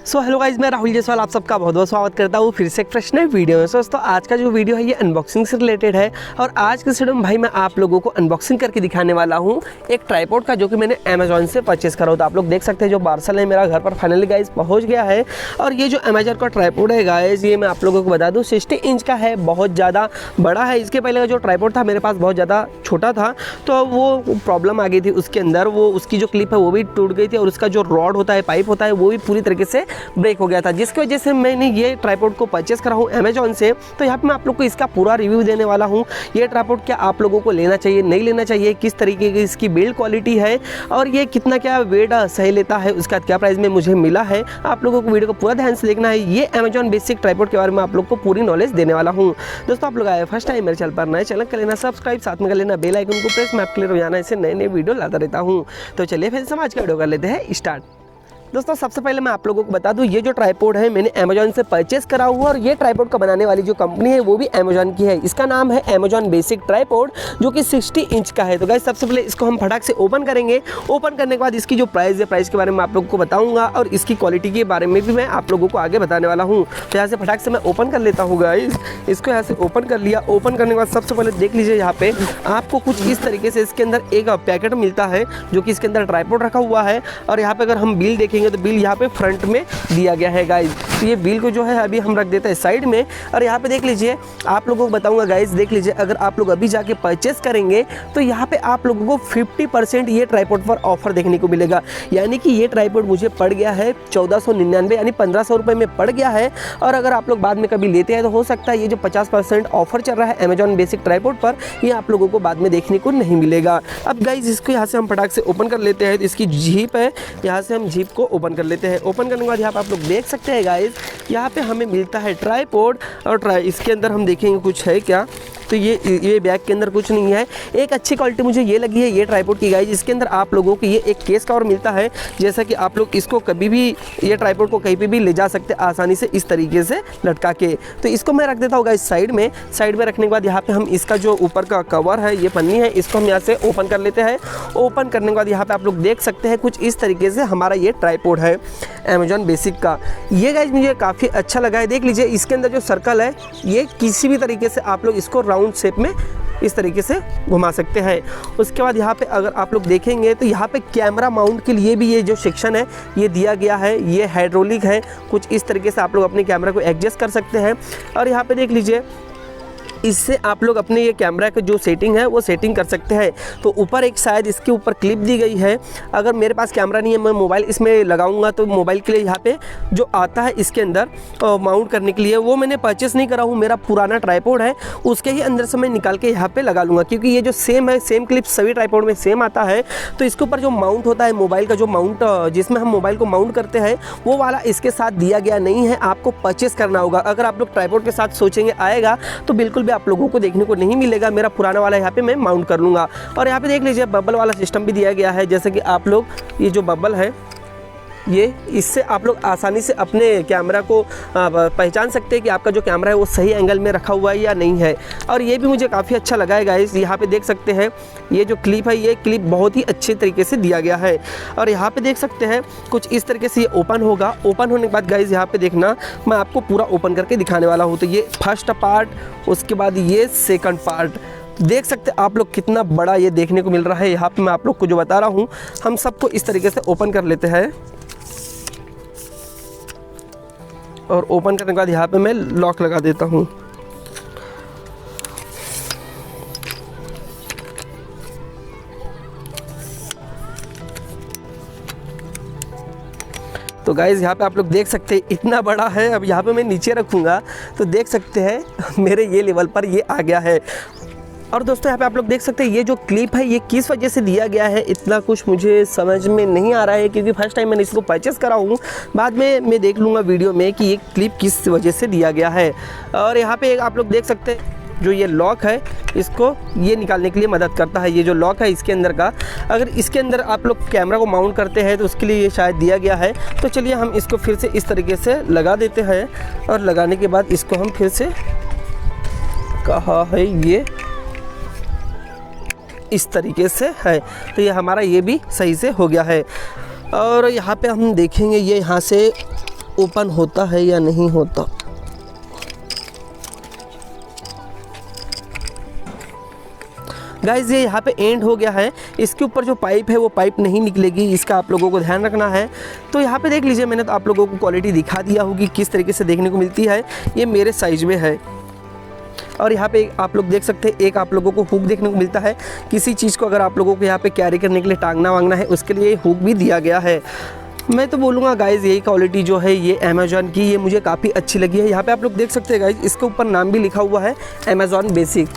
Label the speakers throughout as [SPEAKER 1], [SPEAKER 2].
[SPEAKER 1] So hello guys, मैं राहुल जयसवाल आप सबका बहुत बहुत स्वागत करता हूँ फिर से एक फ्रेश नए वीडियो में। दोस्तों आज का जो वीडियो है ये अनबॉक्सिंग से रिलेटेड है और आज के वीडियो में भाई मैं आप लोगों को अनबॉक्सिंग करके दिखाने वाला हूँ एक ट्राइपॉड का, जो कि मैंने अमेजॉन से परचेस करा होता। आप लोग देख सकते हैं जो पार्सल है मेरा घर पर फाइनली गाइस पहुँच गया है। और ये जो अमेजॉन का ट्राइपॉड है गाइस, ये मैं आप लोगों को बता दूँ 60 इंच का है, बहुत ज़्यादा बड़ा है। इसके पहले का जो ट्राइपॉड था मेरे पास बहुत ज़्यादा छोटा था, तो वो प्रॉब्लम आ गई थी उसके अंदर, वो उसकी जो क्लिप है वो भी टूट गई थी और उसका जो रॉड होता है, पाइप होता है, वो भी पूरी तरीके से ब्रेक हो गया था, जिसकी वजह से मैंने ये ट्राइपॉड को परचेस करा हूँ अमेजॉन से। तो यहाँ पे मैं आप लोग को इसका पूरा रिव्यू देने वाला हूँ। ये ट्राइपॉड क्या आप लोगों को लेना चाहिए, नहीं लेना चाहिए, किस तरीके की इसकी बिल्ड क्वालिटी है और ये कितना क्या वेट सही लेता है, उसका क्या प्राइस में मुझे मिला है। आप लोगों को वीडियो को पूरा ध्यान से देखना है। ये अमेजॉन बेसिक ट्राइपॉड के बारे में आप लोग को पूरी नॉलेज देने वाला हूँ। दोस्तों आप लोग आए फर्स्ट टाइम मेरे चैनल पर, नए चैनल कर लेना सब्सक्राइब, साथ में कर लेना बेल आइकन को प्रेस। मैं आपके लिए रोजाना ऐसे नए नए वीडियो लाता रहता हूँ। तो चलिए फिर समाज का वीडियो कर लेते हैं स्टार्ट। दोस्तों सबसे पहले मैं आप लोगों को बता दूं, ये जो ट्राइपॉड है मैंने अमेजॉन से परचेस करा हुआ और ये ट्राइपॉड का बनाने वाली जो कंपनी है वो भी अमेजॉन की है। इसका नाम है अमेजॉन बेसिक ट्राइपॉड, जो कि 60 इंच का है। तो गाइस सबसे पहले इसको हम फटाक से ओपन करेंगे। ओपन करने के बाद इसकी जो प्राइस है, प्राइस के बारे में आप लोगों को बताऊंगा और इसकी क्वालिटी के बारे में भी मैं आप लोगों को आगे बताने वाला हूँ। तो यहाँ से फटाक से मैं ओपन कर लेता हूँ गाइस। इसको यहाँ से ओपन कर लिया। ओपन करने के बाद सबसे पहले देख लीजिए, यहाँ पे आपको कुछ इस तरीके से इसके अंदर एक पैकेट मिलता है, जो कि इसके अंदर ट्राइपॉड रखा हुआ है। और यहाँ पे अगर हम बिल देखेंगे तो बिल यहाँ पे फ्रंट में दिया गया है गाइज। तो ये बिल को जो है अभी हम रख देते हैं साइड में। और यहाँ पे देख लीजिए, आप लोगों को बताऊंगा गाइज, देख लीजिए अगर आप लोग अभी जाके परचेस करेंगे तो यहाँ पे आप लोगों को 50% ये ट्राइपॉड पर ऑफर देखने को मिलेगा। यानी कि ये ट्राइपॉड मुझे पड़ गया है 1499 यानी 1500 रुपये में पड़ गया है। और अगर आप लोग बाद में कभी लेते हैं तो हो सकता है ये जो 50% ऑफर चल रहा है अमेजॉन बेसिक ट्राइपॉड पर, ये आप लोगों को बाद में देखने को नहीं मिलेगा। अब गाइज इसको यहाँ से हम फटाक से ओपन कर लेते हैं। तो इसकी जीप है, यहाँ से हम जीप को ओपन कर लेते हैं। ओपन करने के बाद यहाँ पे आप लोग देख सकते हैं गाइस, यहाँ पे हमें मिलता है ट्राइपॉड। और इसके अंदर हम देखेंगे कुछ है क्या, तो ये बैग के अंदर कुछ नहीं है। एक अच्छी क्वालिटी मुझे ये लगी है ये ट्राइपॉड की गाइस, इसके अंदर आप लोगों को ये एक केस कवर मिलता है, जैसा कि आप लोग इसको कभी भी ये ट्राइपॉड को कहीं पे भी ले जा सकते हैं आसानी से, इस तरीके से लटका के। तो इसको मैं रख देता हूँ गाइस साइड में। साइड में रखने के बाद यहाँ पे हम इसका जो ऊपर का कवर है, ये पन्नी है, इसको हम यहाँ से ओपन कर लेते हैं। ओपन करने के बाद यहाँ पे आप लोग देख सकते हैं कुछ इस तरीके से हमारा ये ट्राइपॉड है अमेजॉन बेसिक का। ये गाइस मुझे काफ़ी अच्छा लगा है। देख लीजिए इसके अंदर जो सर्कल है, ये किसी भी तरीके से आप लोग इसको राउंड शेप में इस तरीके से घुमा सकते हैं। उसके बाद यहाँ पे अगर आप लोग देखेंगे तो यहाँ पे कैमरा माउंट के लिए भी ये जो सेक्शन है ये दिया गया है। ये हाइड्रोलिक है, कुछ इस तरीके से आप लोग अपने कैमरा को एडजस्ट कर सकते हैं। और यहाँ पे देख लीजिए, इससे आप लोग अपने ये कैमरा का जो सेटिंग है वो सेटिंग कर सकते हैं। तो ऊपर एक शायद इसके ऊपर क्लिप दी गई है। अगर मेरे पास कैमरा नहीं है, मैं मोबाइल इसमें लगाऊंगा तो मोबाइल के लिए यहाँ पे जो आता है इसके अंदर माउंट करने के लिए, वो मैंने परचेस नहीं करा हूँ, मेरा पुराना ट्राइपॉड है, उसके ही अंदर से मैं निकाल के यहाँ पे लगा लूँगा। क्योंकि ये जो सेम है, सेम क्लिप सभी ट्राइपॉड में सेम आता है। तो इसके ऊपर जो माउंट होता है, मोबाइल का जो माउंट जिसमें हम मोबाइल को माउंट करते हैं, वो वाला इसके साथ दिया गया नहीं है, आपको परचेस करना होगा। अगर आप लोग ट्राइपॉड के साथ सोचेंगे आएगा तो बिल्कुल आप लोगों को देखने को नहीं मिलेगा। मेरा पुराना वाला यहाँ पे मैं माउंट कर लूँगा। और यहाँ पे देख लीजिए बबल वाला सिस्टम भी दिया गया है, जैसे कि आप लोग ये जो बबल है, ये इससे आप लोग आसानी से अपने कैमरा को पहचान सकते हैं कि आपका जो कैमरा है वो सही एंगल में रखा हुआ है या नहीं है। और ये भी मुझे काफ़ी अच्छा लगा है गाइस। यहाँ पे देख सकते हैं ये जो क्लिप है, ये क्लिप बहुत ही अच्छे तरीके से दिया गया है। और यहाँ पे देख सकते हैं कुछ इस तरीके से ये ओपन होगा। ओपन होने के बाद गाइस यहाँ पे देखना, मैं आपको पूरा ओपन करके दिखाने वाला हूँ। तो ये फर्स्ट पार्ट, उसके बाद ये सेकंड पार्ट। देख सकते हैं आप लोग कितना बड़ा ये देखने को मिल रहा है। यहाँ पे मैं आप लोग को जो बता रहा हूँ, हम सबको इस तरीके से ओपन कर लेते हैं। और ओपन करने के बाद यहाँ पे मैं लॉक लगा देता हूँ। तो गाइज़ यहाँ पे आप लोग देख सकते हैं इतना बड़ा है। अब यहाँ पे मैं नीचे रखूँगा तो देख सकते हैं मेरे ये लेवल पर ये आ गया है। और दोस्तों यहाँ पे आप लोग देख सकते हैं ये जो क्लिप है ये किस वजह से दिया गया है, इतना कुछ मुझे समझ में नहीं आ रहा है, क्योंकि फर्स्ट टाइम मैंने इसको परचेस करा हूँ। बाद में मैं देख लूँगा वीडियो में कि ये क्लिप किस वजह से दिया गया है। और यहाँ पे आप लोग देख सकते हैं जो ये लॉक है, इसको ये निकालने के लिए मदद करता है। ये जो लॉक है इसके अंदर का, अगर इसके अंदर आप लोग कैमरा को माउंट करते हैं तो उसके लिए ये शायद दिया गया है। तो चलिए हम इसको फिर से इस तरीके से लगा देते हैं। और लगाने के बाद इसको हम फिर से, कहाँ है ये, इस तरीके से है। तो ये हमारा ये भी सही से हो गया है। और यहाँ पे हम देखेंगे ये यहाँ से ओपन होता है या नहीं होता। गाइज ये यहाँ पे एंड हो गया है। इसके ऊपर जो पाइप है वो पाइप नहीं निकलेगी, इसका आप लोगों को ध्यान रखना है। तो यहाँ पे देख लीजिए, मैंने तो आप लोगों को क्वालिटी दिखा दिया होगी किस तरीके से देखने को मिलती है। ये मेरे साइज में है और यहाँ पे आप लोग देख सकते हैं एक आप लोगों को हुक देखने को मिलता है। किसी चीज़ को अगर आप लोगों को यहाँ पे कैरी करने के लिए टांगना वांगना है उसके लिए हुक भी दिया गया है। मैं तो बोलूँगा गाइज़ यही क्वालिटी जो है ये अमेज़ॉन की, ये मुझे काफ़ी अच्छी लगी है। यहाँ पे आप लोग देख सकते हैं गाइज़, इसके ऊपर नाम भी लिखा हुआ है अमेज़ॉन बेसिक,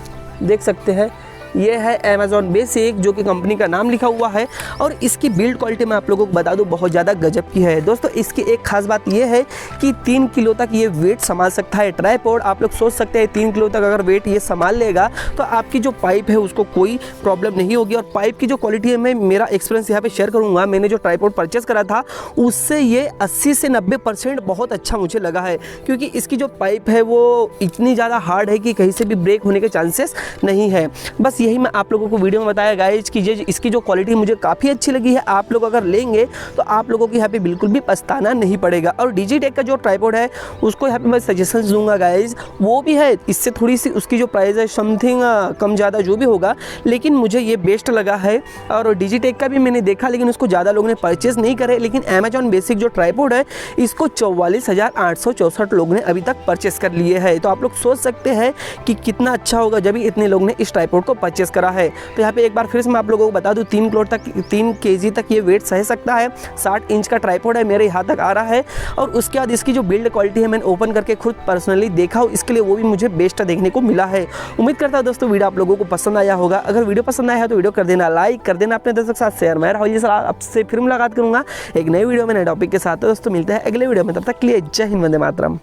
[SPEAKER 1] देख सकते हैं। ये है अमेज़ॉन बेसिक जो कि कंपनी का नाम लिखा हुआ है। और इसकी बिल्ड क्वालिटी मैं आप लोगों को बता दूं बहुत ज़्यादा गजब की है। दोस्तों इसकी एक खास बात ये है कि 3 किलो तक ये वेट संभाल सकता है ट्राइपॉड। आप लोग सोच सकते हैं 3 किलो तक अगर वेट ये संभाल लेगा तो आपकी जो पाइप है उसको कोई प्रॉब्लम नहीं होगी। और पाइप की जो क्वालिटी है, मैं मेरा एक्सपीरियंस यहाँ पे शेयर करूँगा। मैंने जो ट्राइपॉड परचेस करा था उससे ये 80 से 90% बहुत अच्छा मुझे लगा है, क्योंकि इसकी जो पाइप है वो इतनी ज़्यादा हार्ड है कि कहीं से भी ब्रेक होने के चांसेस नहीं है। बस यही मैं आप लोगों को वीडियो में बताया गाइज कि इसकी जो क्वालिटी मुझे काफ़ी अच्छी लगी है। आप लोग अगर लेंगे तो आप लोगों को यहाँ पे बिल्कुल भी पछताना नहीं पड़ेगा। और डिजिटेक का जो ट्राइपॉड है उसको यहाँ पे मैं सजेशंस दूंगा गाइज, वो भी है इससे थोड़ी सी उसकी जो प्राइस है समथिंग कम ज़्यादा जो भी होगा, लेकिन मुझे ये बेस्ट लगा है। और डिजिटेक का भी मैंने देखा लेकिन उसको ज़्यादा लोगों ने परचेज नहीं करे, लेकिन अमेज़ॉन बेसिक जो ट्राइपॉड है इसको 44,864 लोगों ने अभी तक परचेस कर लिए है। तो आप लोग सोच सकते हैं कि कितना अच्छा होगा जब इतने लोग ने इस ट्राइपॉड को परचेस करा है। तो यहाँ पे एक बार फिर से मैं आप लोगों को बता दूं 3 केजी तक ये वेट सह सकता है। 60 इंच का ट्राइपॉड है, मेरे यहाँ तक आ रहा है। और उसके बाद इसकी जो बिल्ड क्वालिटी है मैंने ओपन करके खुद पर्सनली देखा हूँ, इसके लिए वो भी मुझे बेस्ट देखने को मिला है। उम्मीद करता हूँ दोस्तों वीडियो आप लोगों को पसंद आया होगा। अगर वीडियो पसंद आया है तो वीडियो कर देना लाइक, कर देना अपने दोस्तों के साथ शेयर। मैं राहुल जी आपसे फिर मुलाकात करूंगा एक नए वीडियो में नए टॉपिक के साथ। दोस्तों मिलते हैं अगले वीडियो में, तब तक के लिए जय हिंद, वंदे मातरम।